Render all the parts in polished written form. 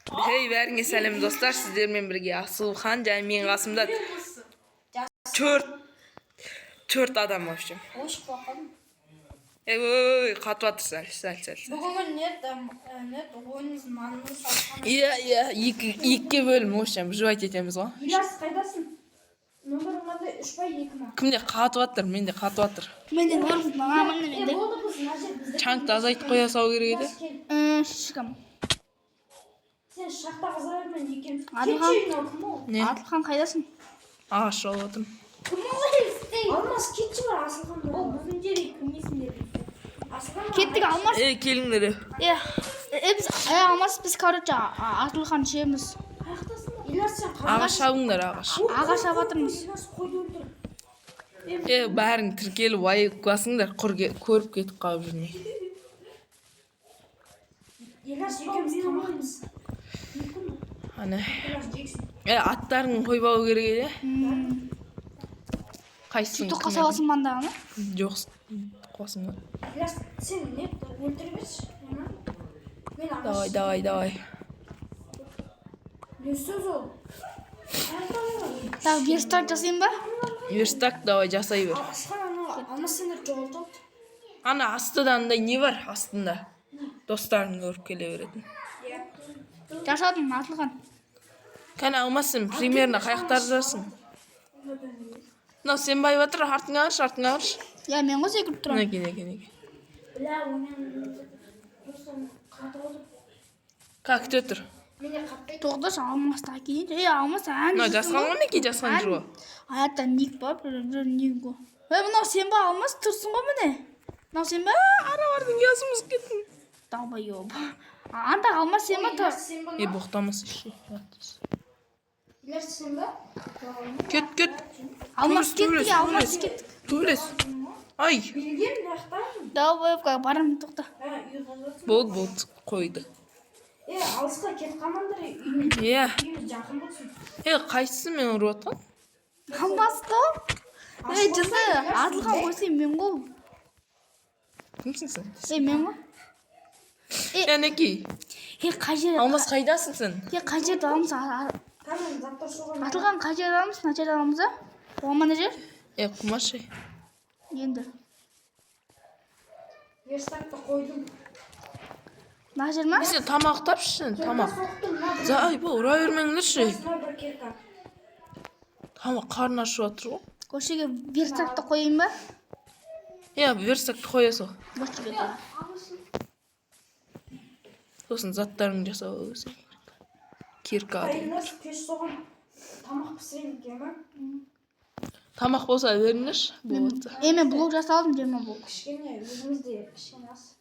Hey, bәріңе сәлем достар, сіздермен бірге Асылхан және мен қасымда төрт адам в общем. Ой, қатып жатыр сәл. Бүгін нет ойынымыздың маңызын салған. Иә, екіге бөлім в общем, жуайт етеміз ғой. Илас қайдасың? Номерің қандай? 3 па 2 ма? Кімде қатып жатыр, менде қатып жатыр. Менде норм мамамның менде. Болды біз мына жер бізде. Чаңды азайтып қоя салу керек еді. Шишкам. Сен шахта қызармен екенсің. Адылхан. Кетші мынау кім ол? Не? Адылхан қайдасың? Ағаш алып отырмын. Кім ол? Алмас кетші бар Асылхан. Ол біздің жерге кірмейсіңдер. Асылхан. Кеттік алмас. Келіңдер. Біз алмас біз короче Адылхан жеміз. Қаяқтасың ба? Илас сен Ағаш шабыңдар, ағаш. Ағаш шабатырмыз. Илас қойды өлтір. Бәрің тіркеліп айып қасыңдар, көріп кетіп қалып жүрмей. Илас екеуміз тамақпыз. Ана. Илас жексің. Аттарың қойбау керек еді. Қайсың? Түтті қасаласың мандағаны? Жоқ, қосыңдар. Илас сен не өлтірмеші? Мен ағаш. Давай. Не сөз ол? Так, верстак жасайын ба? Верстак давай жасай бер. Асылхан алмас сендер жоғалтады. Ана астыда андай не бар астында? Достарың көріп келе беретін. Жасадым, Адылхан. Кәне алмасын, примерно қаяқтар жасың. Мынау сен байып жатыр, артыңа қарш. Я, мен ғой секіріп тұрам. Неге. Бля, онен просто қатып отыр. Как тұр? Мене қатпайды. Тоқташы, алмасты әкейін. Алмас ән. Мынау жасқан ғой неге жасқан жуы? Аятта ник бар, бір ник ғой. Мынау сен ба алмас тұрсың ғой міне. Мынау сен ба? Аралардың ясымыз кеттің. Далбайоб. Анда алмас сен ба тұр? Сен ба? Боқтамыз іші. Илас сен ба? Кет. Алмас кеттік, алмас кеттік. Төлес. Ай. Білген рақтаймын. Далбайобқа барам тоқта. Болды, қойды. Алысқа кет қалмаңдар үйіне. Иә. Үйіміз жақын болсын. Қайсысы мен ұрып отқан? Алмас қой. Жасы, Адылхан қойсай мен ғой. Кімсің сен? Мен ғой. Неге? Қай жер? Алмас қайдасың сен? Қай жерді аламыз? Тамам, заттар соған. Адылхан қай жерді аламыз? Мына жерді аламыз ба? Оған жер? Құмашы. Енді. Верстакты қойдым. Мына жер ма? Сен тамақ тапшы, тамақ. Ай, бұл ұра бермеңдерші. Бір керка. Тамақ қарны ашып жатыр ғой. Көшеге верстакты қойайын ба? Верстакты қоя сол. Көшеге қой. Сосын заттарыңды жасау өзі. Кирка. Илас кеш соған тамақ пісірейін екен ба? Тамақ болса беріңдерші. Болады. Мен блок жасалдым, 20 блок. Кішкене өзімізде кішкене аз.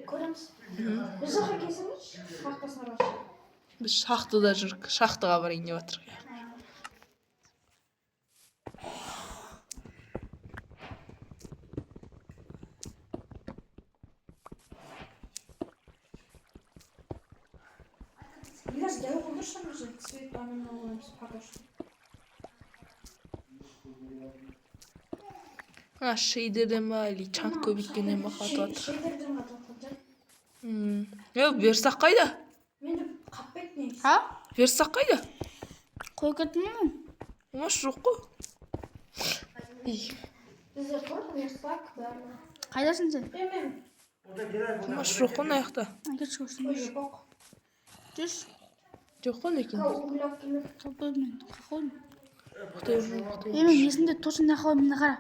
Көреміз. Біз жаққа кесіңізші. Қақтасына баршы. Біз шахтада жүрік. Шахтаға барайын деп жатырық. Илас дәу қылдыршы мына жер. Свет панелін аламыз. Пока что. Шейдерден ба, или чанк көбейткеннен ба қатып жатыр. Шейдерден қатып жатыр. Верстак қайда? Менде қатпайды негізі. Ха? Верстак қайда? Қой кеттің ме? Маш жоқ қой. Бізде тұр верстак бәрі. Қайдасың сен? Мен. Маш жоқ қой мына жақта. Кетші көрсін. Жоқ. Жүз. Жоқ қой некен. Углап келіп. Қапылмен. Қақойын. Құтай жоқ. Мен есімде точно не қойым, мына қара.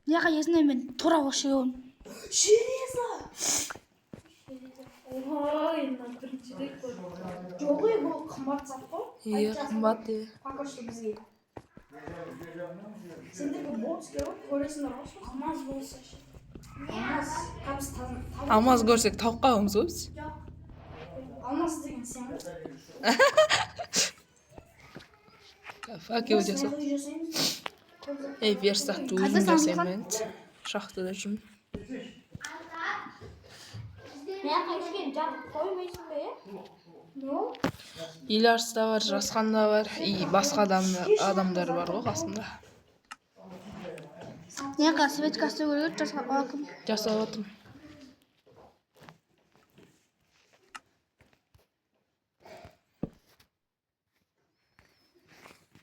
Неға есімде мен тура осы еуін. Железо! Ой, мына бірінші рет көрдім. Жоқ ей, бұл қымбат зат қой. Қымбат. Пока что бізге. Сендерге болтске ғой, көресіңдер ғой. Алмаз болса ше. Алмаз. Қамыз таза. Алмаз көрсек тауып қаламыз ғой біз. Алмаз деген сен ғой. Факел жасап. Верстакты өзім жасаймын. Шахтада жүрмін. Мен қайшкен жатып қоймайсың ба, Иларс да бар, Жасқан да бар, и басқа адамдар бар ғой қасында. Неға свечкасы көрген жасап отырмын.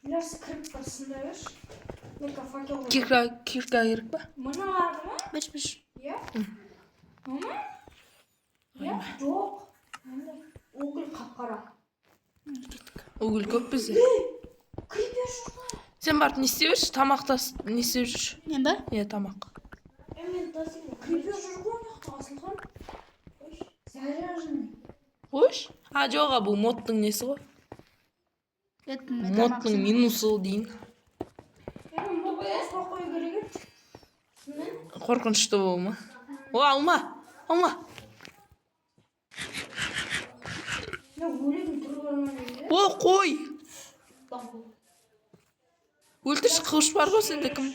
Ілияс кіріп бір сында бер. Мен факел қойдым. Кирка керек па? Мұны алды ма? Біш. Иә. Мама? Иә, жоқ. Огыл қап-қара. Угіл көп бізде. Крипер жоқ. Сен барып не істеп жүрсің? Тамақта не істеп жүрсің? Мен ба? Иә, тамақ. Мен тасым. Крипер жоқ қой мақта Асылхан. Заряженный. Қойш? А, жоға, бұл модтың несі ғой? Модтың минусы дейін. Бұл басқа қою керек еді. Қорқынышты бол ма? О, алма! Мен өлетін түрі бар ма дейді. О, қой! Өлтірші қылыш бар ғой сенде кім?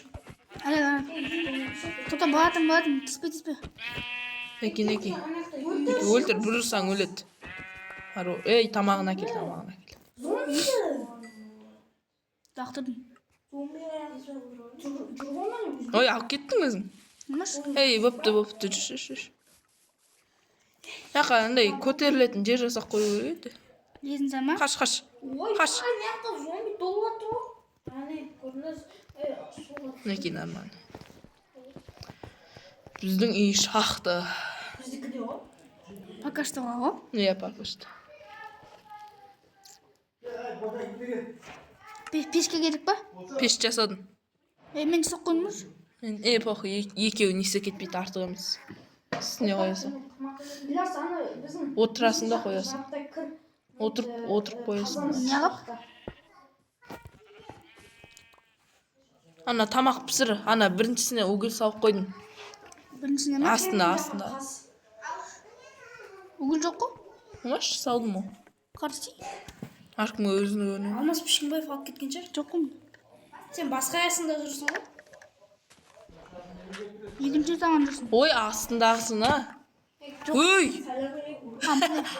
Тоқта болатын. Тіспе. Неке. Өлтір, бір ұрсаң өледі. Ей, тамағын әкел. Зомби. Дақтырдым. Зомби жүргенмен Ой, алып кеттің өзің. Нымаш? Ей, бөпті, жүр. Яқа, андай көтерілетін жер жасақ қою керек еді. Лезін сама? Қаш. Ой, Қаш. мияққа зомби толып жатыр ғой. Әне, көрдіңіз? Неке, нормально. Біздің үй шақты. Біздікі де ғой. Пока что ғой. Иә, пока что. Пешке керек па? Пеш жасадым. Мен соқ қоймыш. Похуй, екеуі несі кетпейді, артық емес. Үстіне қоясың. Ілияс, ана біздің... Отырасың да қоясың. Отырып қоясың. Неғып? Ана тамақ пісір. Ана біріншісіне угіл салып қойдым. Біріншісіне ма? Астында. Угіл жоқ қой? Маш, салдым ол. Қарсы? Әркімге өзіне көрінеді. Алмас Пішкенбаев алып кеткен шығар. Жоқ қой. Сен басқа аясында жүрсің ғой? Екінші таңан жүрсің. Ой, астындағысың, а? Ой!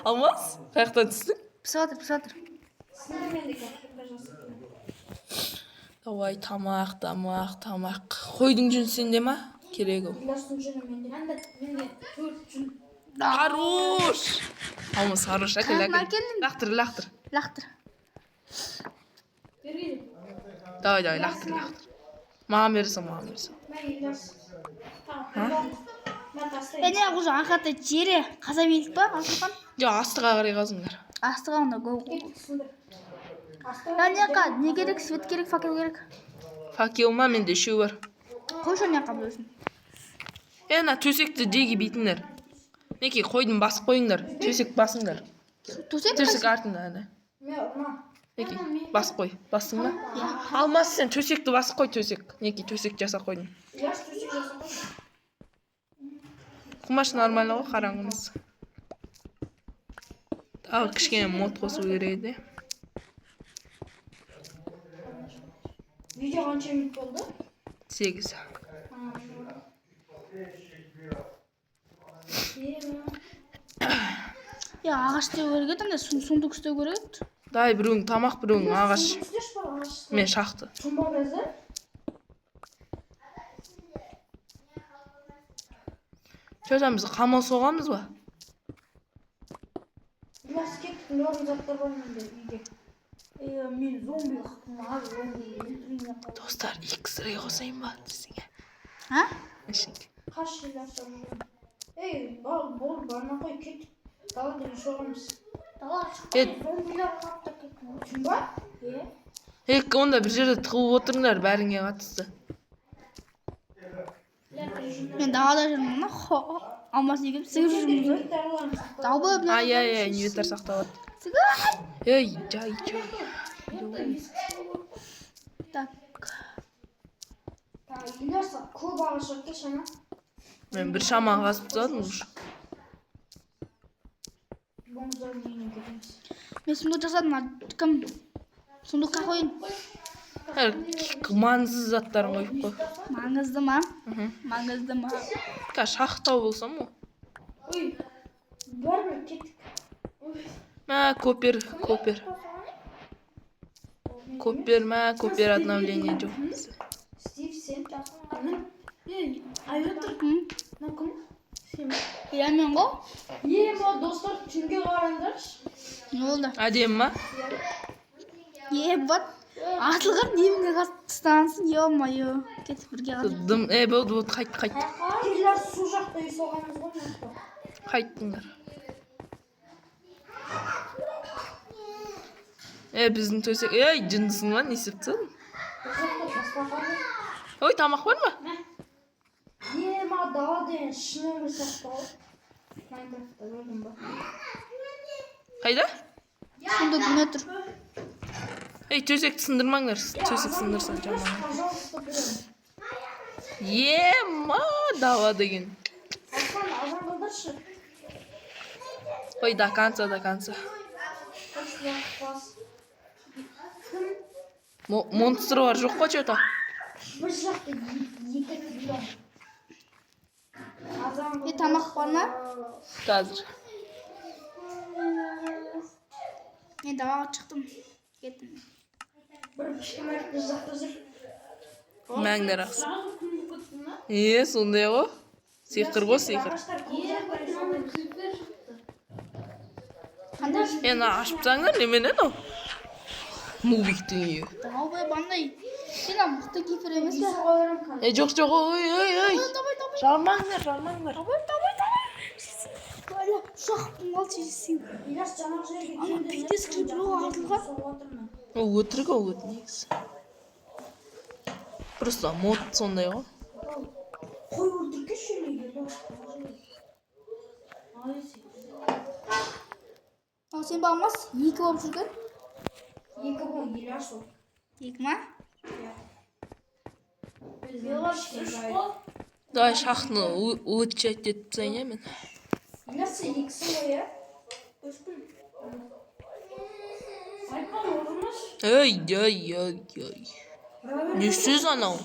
Алмас, қаяқтан түстің? Пісіп. Давай, тамақ. Қойдың жүн сенде ма? Керек ол. Ілиястың жүні менде. Менде 4 жүн. Хорош! Алмас, хорош. Қаяқтан әкелдің? Лақтыр. Бергейді. Давай, лақтыр. Маған берсің. Мен Ілияс. Мен тастайын. Әне уже ақаты жері қаза белдік па? Асылхан? Жоқ, астыға қарай қазыңдар. Астыға онда гол. Не керек? Свет керек, факел керек. Факел ма, менде үшеу бар. Қойшы неқа білесің. Ана төсекті деги бейтіндер. Неке, қойдың басып қойыңдар. Төсек басыңдар. Төсек артында, ана. Неке, басып қой. Бастың ба? Алмас, сен төсекті басып қой, төсек. Неке, төсек жаса қойдың. Ілияс төсек жасап қой. Құмаш нормально ғой, қараңғымыз. Тағы кішкене мод қосу керек еді. Видео қанша минут болды? 8. Ағаш деу керек еді, сундук істеу керек еді. Дай, біреуің тамақ, біреуің ағаш. Үстеш бар ағаш. Мен шақты. Тұмба безі. Сөйтен біз қамал соғамыз ба? Ілияс кеттік, нөрін заттар бар менде үйде. Мен зомби қақпым, зомби. Достар, X-ray қосайын ба? Десіңе. А? Ішіңге. Қаш Ілияс жүрген. Бол, барма қой, кет. Далада шоғамыз. Дала шыққан зомбилар қаптап кетті. Түн ба? Онда бір жерде тығылып отырыңдар, бәріңе қатысты. Мен далада жүрмін, Алмас егіп сігіп жүрміз. Далбы білем. Ай, инвентар сақталады. Сігіп. Ей, жай. Так. Ілияс, көп ағаш өтке шана. Мен бір шаман қасып тастадым ұш. Бомыздар үйіне кетеміз. Мен сундук жасадым, кім? Сундукқа қойын. Маңызды заттарын қойып қой. Маңызды ма? Маңызды ма? Шақтау болсам о. Ой, бәрі кеттік. Копер обновление жоқ. Стив, сен жасың. Айватыр. Кім? Сен. Мен ғой? Ма, достар, түнге қараңдаршы. Не болды? Әдем ма? Вот. Атылған неміне қатыстансын, ё-моё. Кетіп бірге қалды. Дым, болды, қайт. Келер су жақта үй соғамыз ғой мына. Қайттыңдар. Біздің төсек, жындысың ба, не істеп тастадың? Ой, тамақ бар ма? Маған дала деген шын өмір сақтау. Майнкрафтта көрдім ба? Қайда? Сонда дүние тұр. Төсекті сындырмаңдар. Төсек сындырсан жаман. Пожалуйста, берем. Дала деген. Азан қалдаршы. Ой, до конца. Монстр бар жоқ па что-то? Бір жақта екі миллион. Тамақ бар ма? Қазір. Мен далаға шықтым. Кеттім. Бір кішкене біз жақта жүр. Мәңдер ақсы. Сразу күнді көттің ба? Сондай ғой. Сиқыр ғой, сиқыр. Қандай? Ашып тастаңдар, немене мынау? Мувиктің үйі. Давай бандай. Сен мықты кефір емес пе? Жоқ, ой. Давай. Жармаңдар. Давай. Шақтың ал чешесің. Илас жанақ жерге Ана пийтес кебіру артылған. Өтірік негізі. Просто мод сондай ғой. Қой өлтірке шөлейге. Ал сен бағымас? 2 болып жүрген? 2 бол Илас ол. 2 ма? Давай шахтны улучшать етіп тастайын мен. Илас сен 2-сің ғой, е? Өшкін. Айтқан орымыз. Ой. Не сөз анау?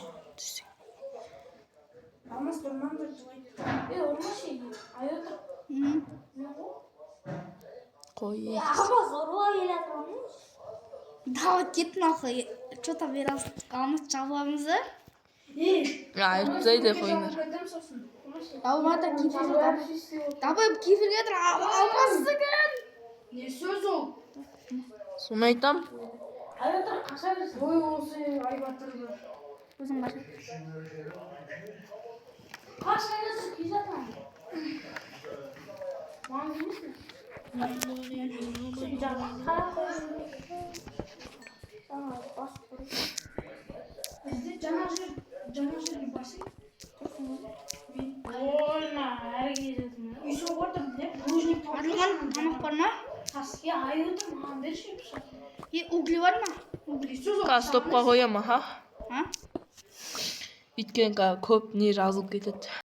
Алмас тұрмандар жылайды. Орымыз ше, айотыр. Қой. Алмас орыла келеді орымыз. Давай кеттің ақы. Что-то берамыз. Қалмыз жабыламыз. Айтпайды қойыңдар. Алмата кефірге. Давай кефірге тұр. Алмасығын. Не сөз ол? Соны айтам. Айотыр қаша берсін. Ой, осы айбатыр бір. Өзің бар. Қаша берсін, кезатам. Маған демесін. Бізде жаңа жерге басып ойна әрі кезетін үй соғып отыр деп лужник Атылған тамақ бар ма? таске ай отыр маған берші Угли бар ма? Қазір топқа қоям, аха. А? Өйткені көп не жазылып кетеді.